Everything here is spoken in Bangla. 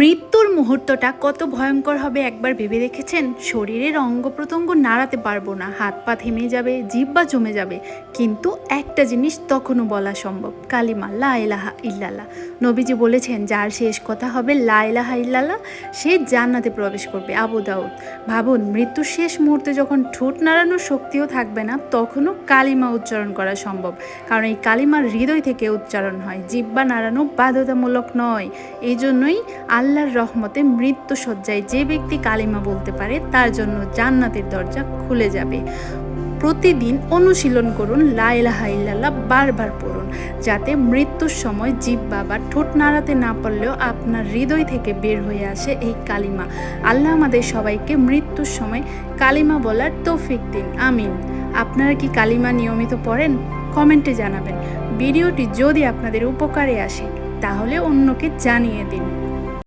মৃত্যুর মুহূর্তটা কত ভয়ঙ্কর হবে একবার ভেবে দেখেছেন? শরীরের অঙ্গ প্রত্যঙ্গ নাড়াতে পারবো না, হাত পা থেমে যাবে, জিহ্বা জমে যাবে, কিন্তু একটা জিনিস তখনও বলা সম্ভব, কালিমা লা ইলাহা ইল্লাল্লাহ। নবীজি বলেছেন, যার শেষ কথা হবে লা ইলাহা ইল্লাল্লাহ, সে জান্নাতে প্রবেশ করবে। আবু দাউদ। ভাবুন, মৃত্যুর শেষ মুহূর্তে যখন ঠোঁট নাড়ানোর শক্তিও থাকবে না, তখনও কালিমা উচ্চারণ করা সম্ভব, কারণ এই কালিমার হৃদয় থেকে উচ্চারণ হয়, জিহ্বা নাড়ানো বাধ্যতামূলক নয়। এই জন্যই আল্লাহর রহমতে মৃত্যু শয্যায় যে ব্যক্তি কালিমা বলতে পারে, তার জন্য জান্নাতের দরজা খুলে যাবে। প্রতিদিন অনুশীলন করুন, লা ইলাহা ইল্লাল্লাহ বারবার পড়ুন, যাতে মৃত্যুর সময় জিহ্বা বা ঠোঁট নাড়াতে না পারলেও আপনার হৃদয় থেকে বের হয়ে আসে এই কালিমা। আল্লাহ আমাদের সবাইকে মৃত্যুর সময় কালিমা বলার তৌফিক দিন, আমিন। আপনারা কি কালিমা নিয়মিত পড়েন? কমেন্টে জানাবেন। ভিডিওটি যদি আপনাদের উপকারে আসে, তাহলে অন্যকে জানিয়ে দিন।